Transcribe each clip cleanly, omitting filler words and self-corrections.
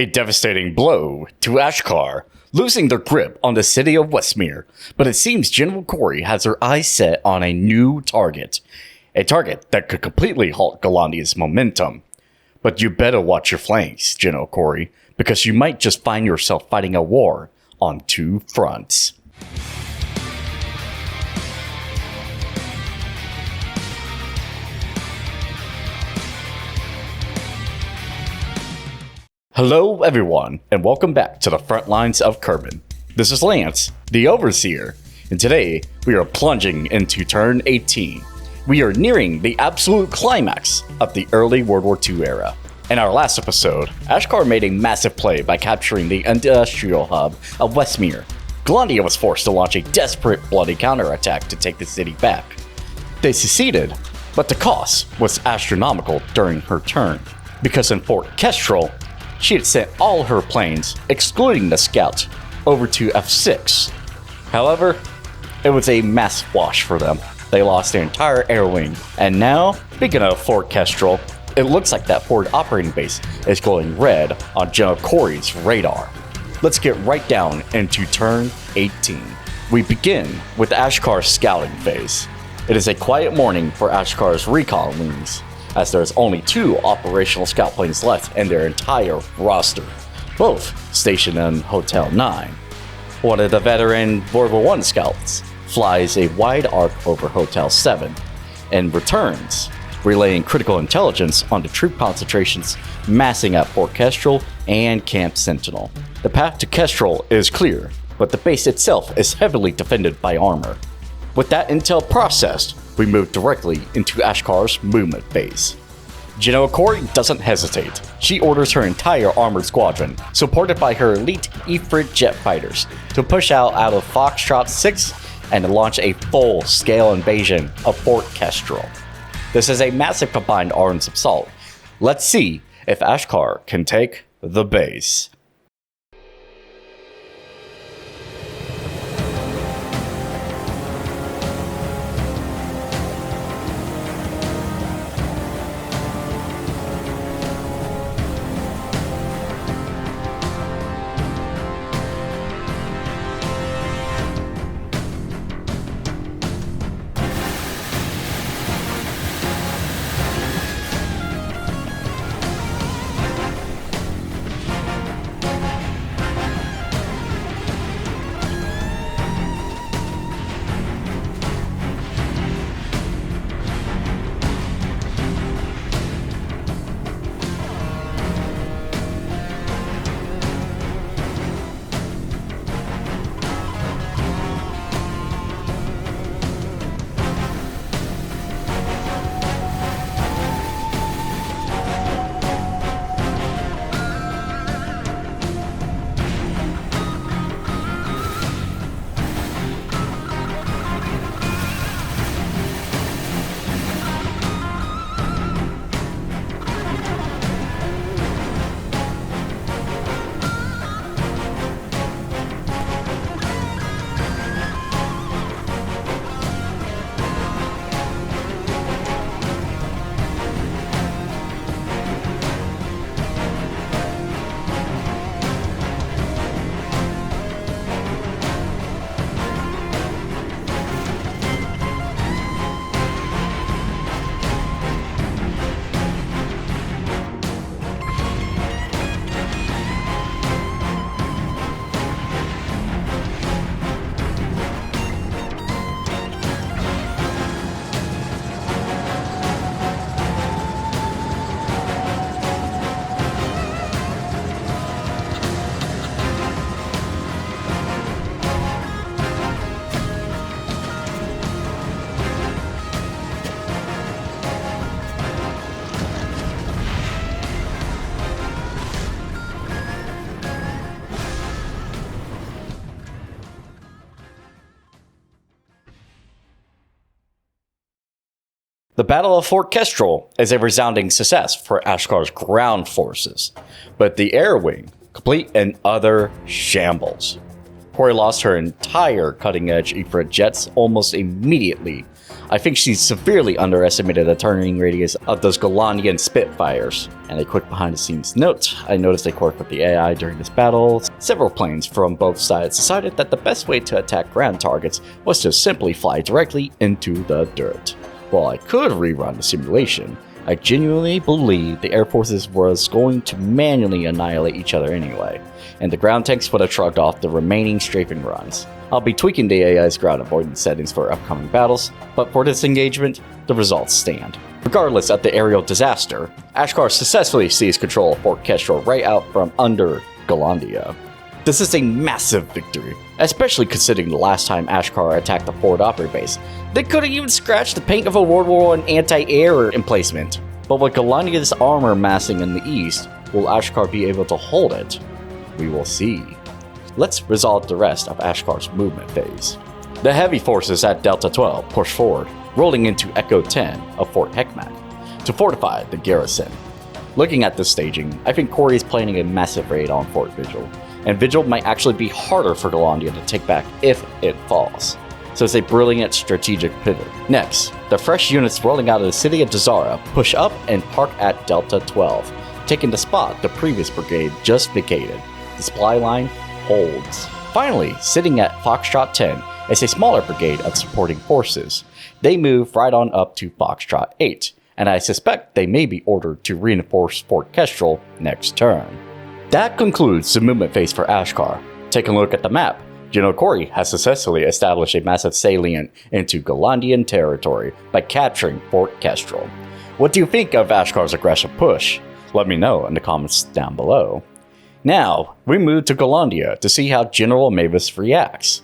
A devastating blow to Ashkar, losing their grip on the city of Westmere, but it seems General Korey has her eyes set on a new target. A target that could completely halt Gallandia's momentum. But you better watch your flanks, General Korey, because you might just find yourself fighting a war on two fronts. Hello everyone, and welcome back to the Frontlines of Kerbin. This is Lance, the Overseer, and today we are plunging into turn 18. We are nearing the absolute climax of the early World War II era. In our last episode, Ashkar made a massive play by capturing the industrial hub of Westmere. Gallandia was forced to launch a desperate, bloody counterattack to take the city back. They succeeded, but the cost was astronomical during her turn, because in Fort Kestrel, she had sent all her planes, excluding the scouts, over to F6. However, it was a massive wash for them. They lost their entire air wing, and now, speaking of Fort Kestrel, it looks like that forward operating base is glowing red on General Korey's radar. Let's get right down into turn 18. We begin with Ashkar's scouting phase. It is a quiet morning for Ashkar's recon wings, as there's only 2 operational scout planes left in their entire roster, both stationed in Hotel 9. One of the veteran World War I scouts flies a wide arc over Hotel 7 and returns, relaying critical intelligence on the troop concentrations massing at Fort Kestrel and Camp Sentinel. The path to Kestrel is clear, but the base itself is heavily defended by armor. With that intel processed, we move directly into Ashkar's movement phase. General Korey doesn't hesitate. She orders her entire armored squadron, supported by her elite Ifrit jet fighters, to push out of Foxtrot 6 and launch a full-scale invasion of Fort Kestrel. This is a massive combined arms assault. Let's see if Ashkar can take the base. The Battle of Fort Kestrel is a resounding success for Ashkar's ground forces, but the air wing, complete in utter shambles. Korey lost her entire cutting-edge Ifrit jets almost immediately I think she severely underestimated the turning radius of those Gallandian Spitfires. And a quick behind the scenes note, I noticed they worked with the AI during this battle. Several planes from both sides decided that the best way to attack ground targets was to simply fly directly into the dirt. While I could rerun the simulation, I genuinely believe the air forces was going to manually annihilate each other anyway, and the ground tanks would have shrugged off the remaining strafing runs. I'll be tweaking the AI's ground avoidance settings for upcoming battles, but for this engagement, the results stand. Regardless of the aerial disaster, Ashkar successfully seized control of Fort Kestrel right out from under Gallandia. This is a massive victory, especially considering the last time Ashkar attacked the forward operating base. They couldn't even scratch the paint of a World War I anti-air emplacement. But with Gallandia's armor massing in the east, will Ashkar be able to hold it? We will see. Let's resolve the rest of Ashkar's movement phase. The heavy forces at Delta 12 push forward, rolling into Echo 10 of Fort Heckman to fortify the garrison. Looking at this staging, I think Korey is planning a massive raid on Fort Vigil, and Vigil might actually be harder for Gallandia to take back if it falls. So it's a brilliant strategic pivot. Next, the fresh units rolling out of the city of Dazara push up and park at Delta 12, taking the spot the previous brigade just vacated. The supply line holds. Finally, sitting at Foxtrot 10 is a smaller brigade of supporting forces. They move right on up to Foxtrot 8, and I suspect they may be ordered to reinforce Fort Kestrel next turn. That concludes the movement phase for Ashkar. Taking a look at the map, General Korey has successfully established a massive salient into Gallandian territory by capturing Fort Kestrel. What do you think of Ashkar's aggressive push? Let me know in the comments down below. Now, we move to Gallandia to see how General Mavis reacts.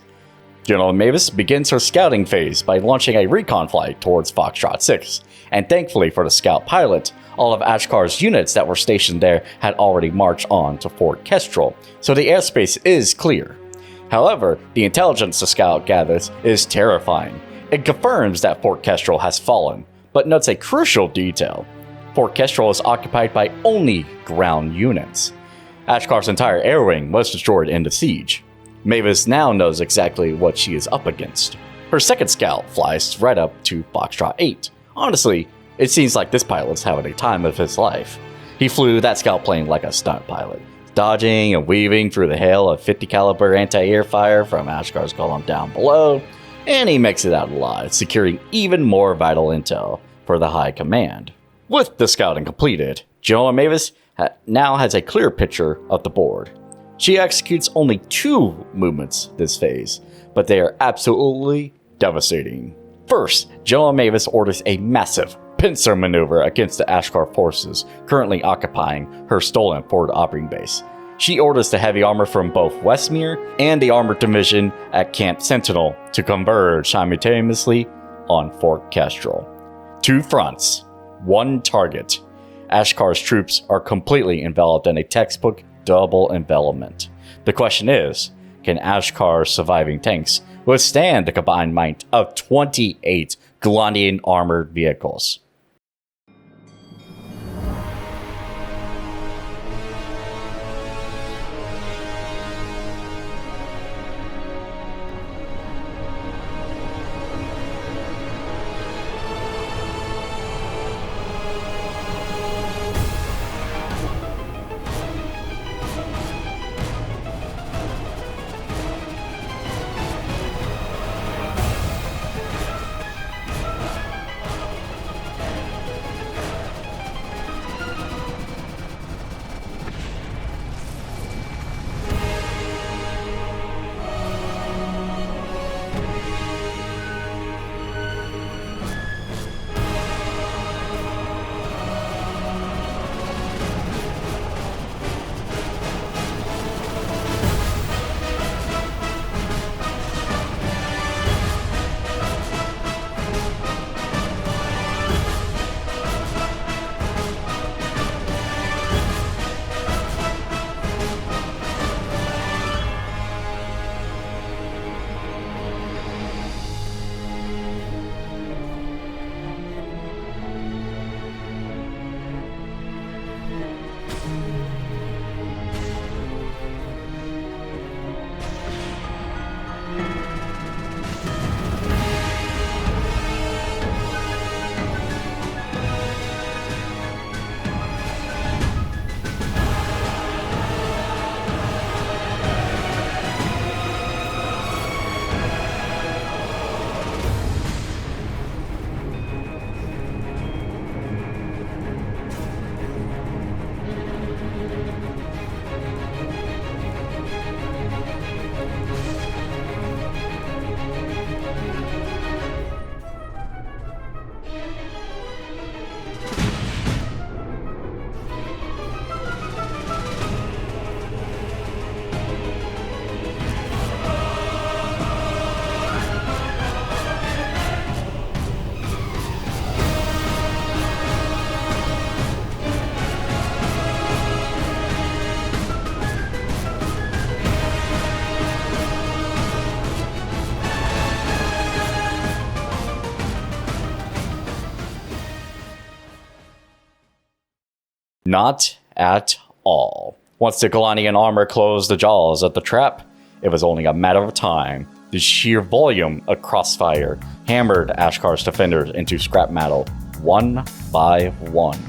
General Mavis begins her scouting phase by launching a recon flight towards Foxtrot 6, and thankfully for the scout pilot, all of Ashkar's units that were stationed there had already marched on to Fort Kestrel, so the airspace is clear. However, the intelligence the scout gathers is terrifying. It confirms that Fort Kestrel has fallen, but notes a crucial detail. Fort Kestrel is occupied by only ground units. Ashkar's entire air wing was destroyed in the siege. Mavis now knows exactly what she is up against. Her second scout flies right up to Foxtrot 8. Honestly, it seems like this pilot's having a time of his life. He flew that scout plane like a stunt pilot, dodging and weaving through the hail of 50 caliber anti-air fire from Ashkar's column down below, and he makes it out alive, securing even more vital intel for the high command. With the scouting completed, General Mavis now has a clear picture of the board. She executes only 2 movements this phase, but they are absolutely devastating. First, General Mavis orders a massive Pincer maneuver against the Ashkar forces currently occupying her stolen forward operating base. She orders the heavy armor from both Westmere and the armored division at Camp Sentinel to converge simultaneously on Fort Kestrel. 2 fronts, 1 target. Ashkar's troops are completely enveloped in a textbook double envelopment. The question is, can Ashkar's surviving tanks withstand the combined might of 28 Gallandian armored vehicles? Not at all. Once the Gallandian armor closed the jaws of the trap, it was only a matter of time. The sheer volume of crossfire hammered Ashkar's defenders into scrap metal, one by one.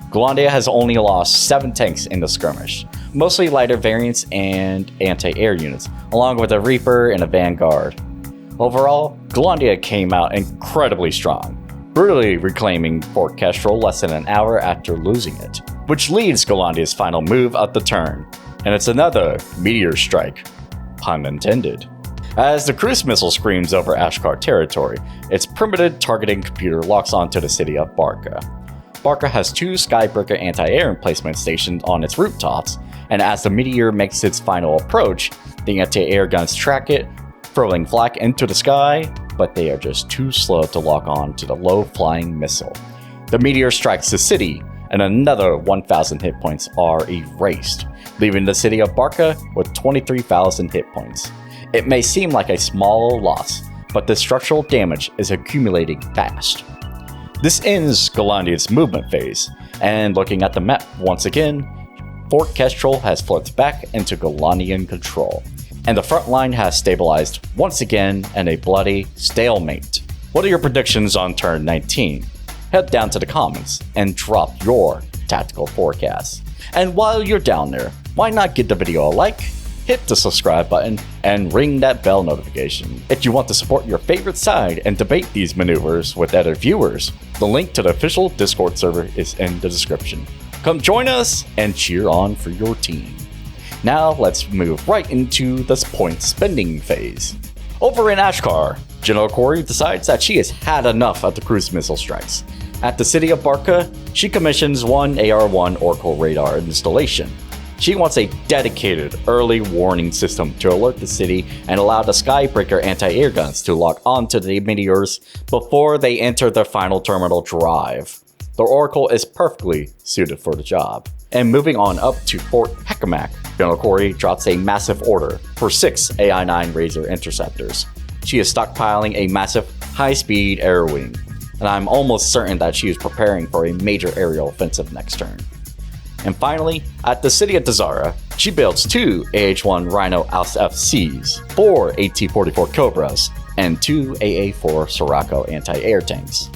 Gallandia has only lost 7 tanks in the skirmish, mostly lighter variants and anti-air units, along with a Reaper and a Vanguard. Overall, Gallandia came out incredibly strong, brutally reclaiming Fort Kestrel less than an hour after losing it, which leads Gallandia's final move of the turn, and it's another meteor strike, pun intended. As the cruise missile screams over Ashkar territory, its primitive targeting computer locks onto the city of Barca. Barca has 2 Skybreaker anti-air emplacement stations on its rooftops, and as the meteor makes its final approach, the anti-air guns track it, throwing flak into the sky, but they are just too slow to lock on to the low-flying missile. The meteor strikes the city, and another 1,000 hit points are erased, leaving the city of Barca with 23,000 hit points. It may seem like a small loss, but the structural damage is accumulating fast. This ends Gallandia's movement phase, and looking at the map once again, Fort Kestrel has flipped back into Gallandian control, and the front line has stabilized once again in a bloody stalemate. What are your predictions on turn 19? Head down to the comments and drop your tactical forecasts. And while you're down there, why not give the video a like, hit the subscribe button, and ring that bell notification. If you want to support your favorite side and debate these maneuvers with other viewers, the link to the official Discord server is in the description. Come join us and cheer on for your team. Now let's move right into this point spending phase. Over in Ashkar, General Korey decides that she has had enough of the cruise missile strikes. At the city of Barca, she commissions one AR-1 Oracle radar installation. She wants a dedicated early warning system to alert the city and allow the Skybreaker anti-air guns to lock onto the meteors before they enter their final terminal drive. The Oracle is perfectly suited for the job. And moving on up to Fort Kestrel, General Korey drops a massive order for 6 AI-9 Razor interceptors. She is stockpiling a massive high-speed air wing, and I'm almost certain that she is preparing for a major aerial offensive next turn. And finally, at the city of Dazara, she builds 2 AH-1 Rhino FCs, 4 AT-44 Cobras, and 2 AA-4 Sirocco anti-air tanks.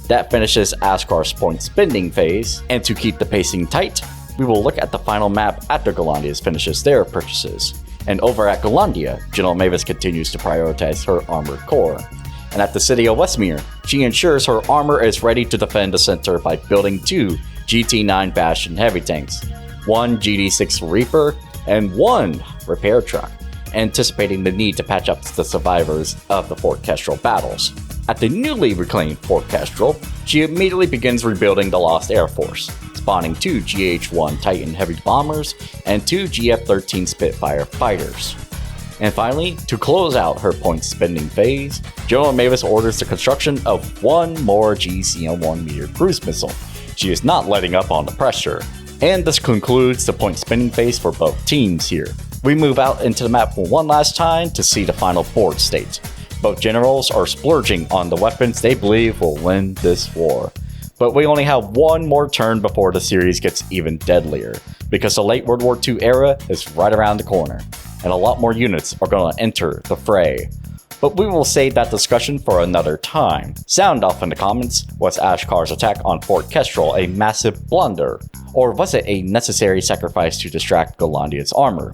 That finishes Ashkar's point spending phase, and to keep the pacing tight, we will look at the final map after Gallandia finishes their purchases. And over at Gallandia, General Mavis continues to prioritize her armored core. And at the city of Westmere, she ensures her armor is ready to defend the center by building 2 GT-9 Bastion heavy tanks, 1 GD-6 Reaper, and 1 repair truck, anticipating the need to patch up the survivors of the Fort Kestrel battles. At the newly reclaimed Fort Kestrel, she immediately begins rebuilding the Lost Air Force, spawning 2 GH-1 Titan heavy bombers and 2 GF-13 Spitfire fighters. And finally, to close out her point spending phase, General Mavis orders the construction of 1 more GCM-1 meteor cruise missile. She is not letting up on the pressure. And this concludes the point spending phase for both teams here. We move out into the map one last time to see the final board state. Both generals are splurging on the weapons they believe will win this war. But we only have one more turn before the series gets even deadlier, because the late World War II era is right around the corner, and a lot more units are going to enter the fray. But we will save that discussion for another time. Sound off in the comments, was Ashkar's attack on Fort Kestrel a massive blunder, or was it a necessary sacrifice to distract Gallandia's armor?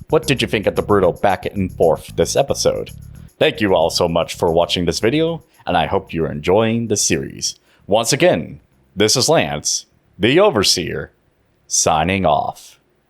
What did you think of the brutal back and forth this episode? Thank you all so much for watching this video, and I hope you're enjoying the series. Once again, this is Lance, the Overseer, signing off.